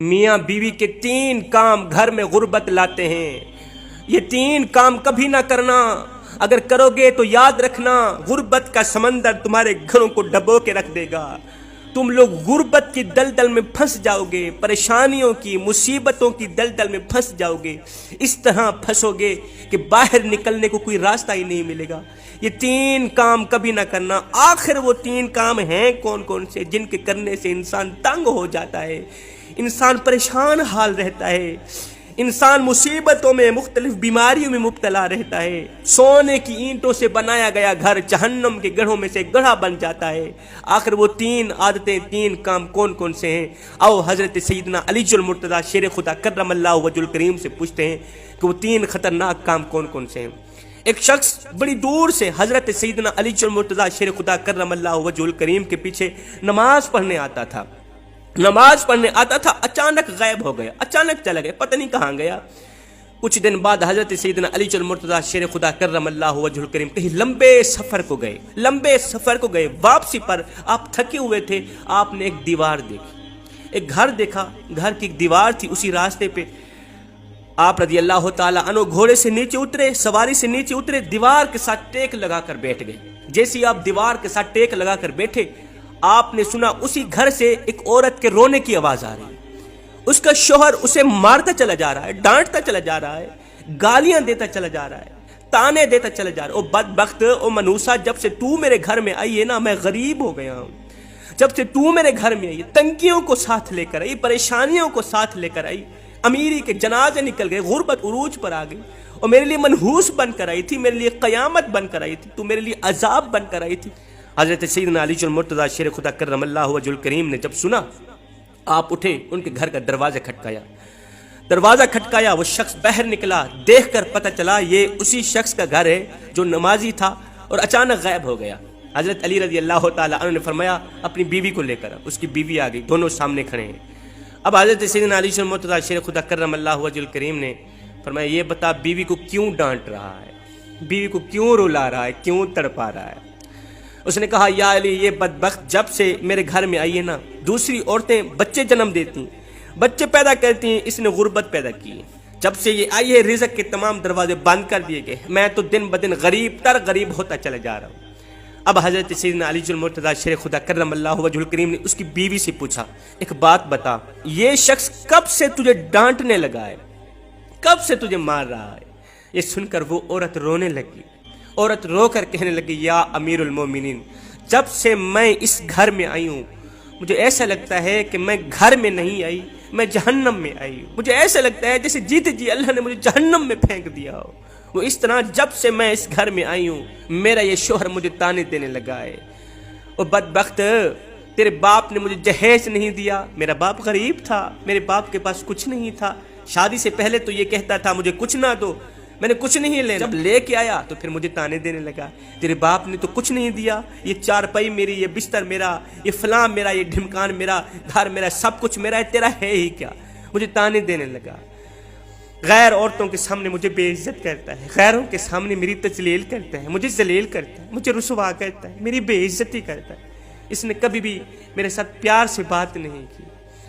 میاں بیوی کے 3 کام گھر میں غربت لاتے ہیں۔ یہ 3 کام کبھی نہ کرنا، اگر کرو گے تو یاد رکھنا غربت کا سمندر تمہارے گھروں کو ڈبو کے رکھ دے گا۔ تم لوگ غربت کی دلدل میں پھنس جاؤ گے، پریشانیوں کی، مصیبتوں کی دلدل میں پھنس جاؤ گے، اس طرح پھنسو گے کہ باہر نکلنے کو کوئی راستہ ہی نہیں ملے گا۔ یہ 3 کام کبھی نہ کرنا۔ آخر وہ 3 کام ہیں کون کون سے جن کے کرنے سے انسان تنگ ہو جاتا ہے، انسان پریشان حال رہتا ہے، انسان مصیبتوں میں، مختلف بیماریوں میں مبتلا رہتا ہے۔ سونے کی اینٹوں سے بنایا گیا گھر جہنم کے گڑھوں میں سے گڑھا بن جاتا ہے۔ آخر وہ 3 عادتیں، 3 کام کون کون سے ہیں؟ آؤ حضرت سیدنا علی المرتضیٰ شیر خدا کرم اللہ وجہ الکریم سے پوچھتے ہیں کہ وہ 3 خطرناک کام کون کون سے ہیں۔ ایک شخص بڑی دور سے حضرت سیدنا علی المرتضیٰ شیر خدا کرم اللہ وجہ الکریم کے پیچھے نماز پڑھنے آتا تھا، اچانک غائب ہو گیا، اچانک چلا گیا، پتہ نہیں کہاں گیا۔ کچھ دن بعد حضرت سیدنا علی المرتضیٰ شیر خدا کرم اللہ وجہ الکریم کہیں لمبے سفر کو گئے، واپسی پر آپ تھکے ہوئے تھے، آپ نے ایک دیوار دیکھی، ایک گھر دیکھا، گھر کی ایک دیوار تھی، اسی راستے پہ آپ رضی اللہ تعالیٰ عنہ گھوڑے سے نیچے اترے، سواری سے نیچے اترے، دیوار کے ساتھ ٹیک لگا کر بیٹھ گئے۔ جیسے آپ دیوار کے ساتھ ٹیک لگا کر بیٹھے، آپ نے سنا اسی گھر سے ایک عورت کے رونے کی آواز آ رہی ہے۔ اس کا شوہر اسے مارتا چلا جا رہا ہے، ڈانٹتا چلا جا رہا ہے، گالیاں دیتا چلا جا رہا ہے، تانے دیتا چلا جا رہا ہے۔ او بدبخت، او منوسا، جب سے تو میرے گھر میں آئی ہے نا، میں غریب ہو گیا ہوں۔ جب سے تو میرے گھر میں آئی، تنگیوں کو ساتھ لے کر آئی، پریشانیوں کو ساتھ لے کر آئی، امیری کے جنازے نکل گئے، غربت عروج پر آ گئی، اور میرے لیے منحوس بن کر آئی تھی، میرے لیے قیامت بن کر آئی تھی، تو میرے لیے عذاب بن کر آئی تھی۔ حضرت سیدنا علی المرتضیٰ شیر خدا کرم اللہ وجہ الکریم نے جب سنا، آپ اٹھے، ان کے گھر کا دروازہ کھٹکایا، وہ شخص باہر نکلا، دیکھ کر پتہ چلا یہ اسی شخص کا گھر ہے جو نمازی تھا اور اچانک غائب ہو گیا۔ حضرت علی رضی اللہ تعالیٰ عنہ نے فرمایا اپنی بیوی کو لے کر، اس کی بیوی آ گئی، دونوں سامنے کھڑے ہیں۔ اب حضرت سیدنا علی المرتضیٰ شیر خدا کرم اللہ وجہ الکریم نے فرمایا یہ بتا بیوی کو کیوں ڈانٹ رہا ہے، بیوی کو کیوں رلا رہا ہے، کیوں تڑپا رہا ہے؟ اس نے کہا یا علی، یہ بدبخت جب سے میرے گھر میں آئی ہے نا، دوسری عورتیں بچے جنم دیتی ہیں، بچے پیدا کرتی ہیں، اس نے غربت پیدا کی ہے۔ جب سے یہ آئی ہے رزق کے تمام دروازے بند کر دیے گئے، میں تو دن بدن غریب ہوتا چلا جا رہا ہوں۔ اب حضرت سیدنا علی المرتضیٰ شیر خدا کرم اللہ وجہ الکریم نے اس کی بیوی سے پوچھا ایک بات بتا، یہ شخص کب سے تجھے ڈانٹنے لگا ہے، کب سے تجھے مار رہا ہے؟ یہ سن کر وہ عورت رونے لگی، عورت رو کر کہنے لگی یا امیر المومنین، جب سے میں اس گھر میں آئی ہوں مجھے ایسا لگتا ہے کہ میں گھر میں نہیں آئی، میں جہنم میں آئی ہوں۔ مجھے ایسا لگتا ہے جیسے جیتے جی اللہ نے مجھے جہنم میں پھینک دیا ہو۔ وہ اس طرح جب سے میں اس گھر میں آئی ہوں میرا یہ شوہر مجھے تانے دینے لگا ہے۔ وہ بدبخت، تیرے باپ نے مجھے جہیز نہیں دیا، میرا باپ غریب تھا، میرے باپ کے پاس کچھ نہیں تھا، شادی سے پہلے تو یہ کہتا تھا مجھے کچھ نہ دو، میں نے کچھ نہیں لینا، جب لے کے آیا تو پھر مجھے تانے دینے لگا، تیرے باپ نے تو کچھ نہیں دیا، یہ چارپائی میری، یہ بستر میرا، یہ فلاں میرا، یہ ڈھمکان میرا، گھر میرا، سب کچھ میرا ہے، تیرا ہے ہی کیا؟ مجھے تانے دینے لگا، غیر عورتوں کے سامنے مجھے بے عزت کرتا ہے، غیروں کے سامنے میری تجلیل کرتا ہے، مجھے ذلیل کرتا ہے، مجھے رسوا کرتا ہے، میری بے عزتی کرتا ہے۔ اس نے کبھی بھی میرے ساتھ پیار سے بات نہیں کی۔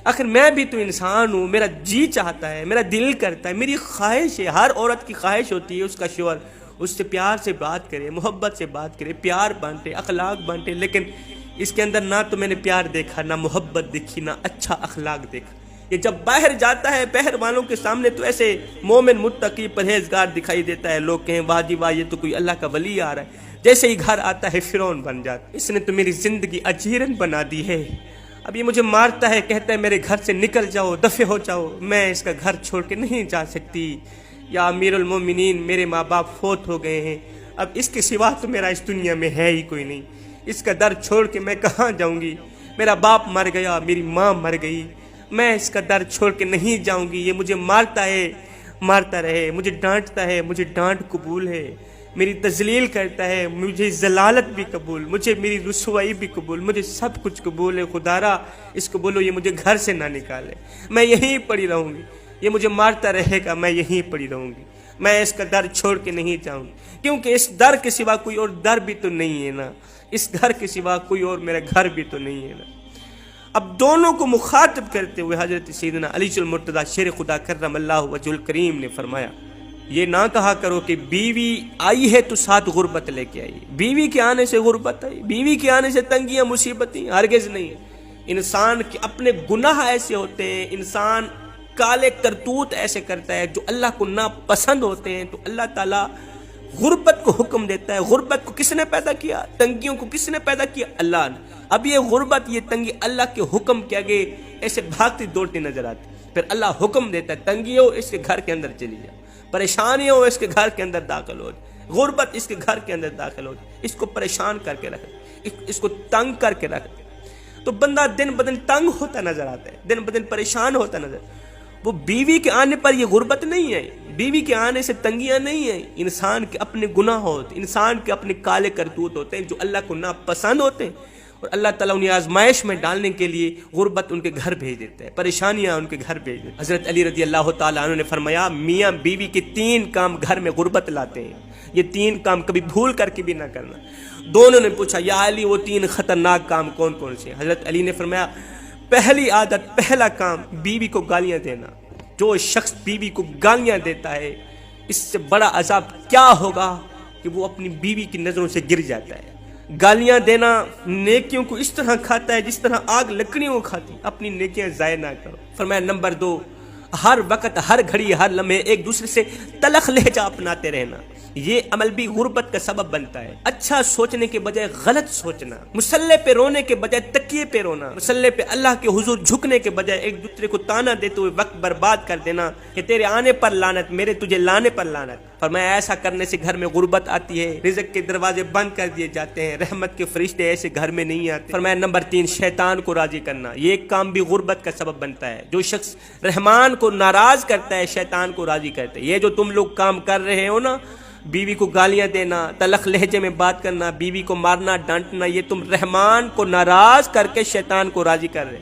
آخر میں بھی تو انسان ہوں، میرا جی چاہتا ہے، میرا دل کرتا ہے، میری خواہش ہے، ہر عورت کی خواہش ہوتی ہے اس کا شوہر اس سے پیار سے بات کرے، محبت سے بات کرے، پیار بانٹے، اخلاق بانٹے، لیکن اس کے اندر نہ تو میں نے پیار دیکھا، نہ محبت دیکھی، نہ اچھا اخلاق دیکھا۔ یہ جب باہر جاتا ہے باہر والوں کے سامنے تو ایسے مومن متقی پرہیزگار دکھائی دیتا ہے، لوگ کہیں واہ جی واہ یہ تو کوئی اللہ کا ولی آ رہا ہے، جیسے ہی گھر آتا ہے فرعون بن جاتا ہے۔ اس نے تو میری زندگی اجیرن بنا دی ہے، اب یہ مجھے مارتا ہے، کہتا ہے میرے گھر سے نکل جاؤ، دفع ہو جاؤ، میں اس کا گھر چھوڑ کے نہیں جا سکتی، یا امیر المومنین میرے ماں باپ فوت ہو گئے ہیں، اب اس کے سوا تو میرا اس دنیا میں ہے ہی کوئی نہیں، اس کا در چھوڑ کے میں کہاں جاؤں گی، میرا باپ مر گیا، میری ماں مر گئی، میں اس کا در چھوڑ کے نہیں جاؤں گی، یہ مجھے مارتا ہے، مارتا رہے، مجھے ڈانٹتا ہے، مجھے ڈانٹ قبول ہے، میری تذلیل کرتا ہے، مجھے ذلالت بھی قبول، مجھے میری رسوائی بھی قبول، مجھے سب کچھ قبول ہے، خدا را اس کو بولو یہ مجھے گھر سے نہ نکالے، میں یہیں پڑی رہوں گی، یہ مجھے مارتا رہے گا، میں یہیں پڑی رہوں گی، میں اس کا در چھوڑ کے نہیں جاؤں گی، کیونکہ اس در کے سوا کوئی اور در بھی تو نہیں ہے نا، اس گھر کے سوا کوئی اور میرا گھر بھی تو نہیں ہے نا۔ اب دونوں کو مخاطب کرتے ہوئے حضرت سیدنا علی المرتضیٰ شیر خدا کرم اللہ وجہ الکریم نے فرمایا یہ نہ کہا کرو کہ بیوی آئی ہے تو ساتھ غربت لے کے آئی، بیوی کے آنے سے غربت آئی، بیوی کے آنے سے تنگیاں مصیبتیں، ہرگز نہیں۔ انسان کے اپنے گناہ ایسے ہوتے ہیں، انسان کالے کرتوت ایسے کرتا ہے جو اللہ کو ناپسند ہوتے ہیں، تو اللہ تعالیٰ غربت کو حکم دیتا ہے۔ غربت کو کس نے پیدا کیا؟ تنگیوں کو کس نے پیدا کیا؟ اللہ نے۔ اب یہ غربت، یہ تنگی اللہ کے حکم کے آگے ایسے بھاگتی دوڑتی نظر آتی، پھر اللہ حکم دیتا ہے تنگی ہو اس کے گھر کے اندر چلی جا، پریشانی ہو اس کے گھر کے اندر داخل ہو، غربت اس کے گھر کے اندر داخل ہو، اس کو پریشان کر کے رکھ، اس کو تنگ کر کے رکھ۔ تو بندہ دن بدن تنگ ہوتا نظر آتا ہے، دن بدن پریشان ہوتا نظر۔ وہ بیوی کے آنے پر یہ غربت نہیں ہے، بیوی کے آنے سے تنگیاں نہیں ہیں، انسان کے اپنے گناہ ہوتے، انسان کے اپنے کالے کرتوت ہوتے ہیں جو اللہ کو ناپسند ہوتے ہیں، اور اللہ تعالیٰ انہیں آزمائش میں ڈالنے کے لیے غربت ان کے گھر بھیج دیتا ہے، پریشانیاں ان کے گھر بھیج دیتے ہیں۔ حضرت علی رضی اللہ تعالیٰ عنہ نے فرمایا میاں بیوی کے 3 کام گھر میں غربت لاتے ہیں، یہ 3 کام کبھی بھول کر کے بھی نہ کرنا۔ دونوں نے پوچھا یا علی وہ 3 خطرناک کام کون کون سے؟ حضرت علی نے فرمایا پہلی عادت، پہلا کام بیوی کو گالیاں دینا۔ جو شخص بیوی کو گالیاں دیتا ہے اس سے بڑا عذاب کیا ہوگا کہ وہ اپنی بیوی کی نظروں سے گر جاتا ہے۔ گالیاں دینا نیکیوں کو اس طرح کھاتا ہے جس طرح آگ لکڑیوں کو کھاتی، اپنی نیکیاں ضائع نہ کرو۔ فرمایا نمبر 2، ہر وقت ہر گھڑی ہر لمحے ایک دوسرے سے تلخ لہجہ اپناتے رہنا، یہ عمل بھی غربت کا سبب بنتا ہے۔ اچھا سوچنے کے بجائے غلط سوچنا، مصلے پہ رونے کے بجائے تکیے پہ رونا، مصلے پہ اللہ کے حضور جھکنے کے بجائے ایک دوسرے کو تانا دیتے ہوئے وقت برباد کر دینا کہ تیرے آنے پر لعنت، میرے تجھے لانے پر لعنت۔ فرمایا ایسا کرنے سے گھر میں غربت آتی ہے، رزق کے دروازے بند کر دیے جاتے ہیں، رحمت کے فرشتے ایسے گھر میں نہیں آتے۔ فرمایا نمبر 3، شیطان کو راضی کرنا، یہ ایک کام بھی غربت کا سبب بنتا ہے۔ جو شخص رحمان کو ناراض کرتا ہے شیطان کو راضی کرتا ہے۔ یہ جو تم لوگ کام کر رہے ہو نا، بیوی کو گالیاں دینا، تلخ لہجے میں بات کرنا، بیوی کو مارنا ڈانٹنا، یہ تم رحمان کو ناراض کر کے شیطان کو راضی کر رہے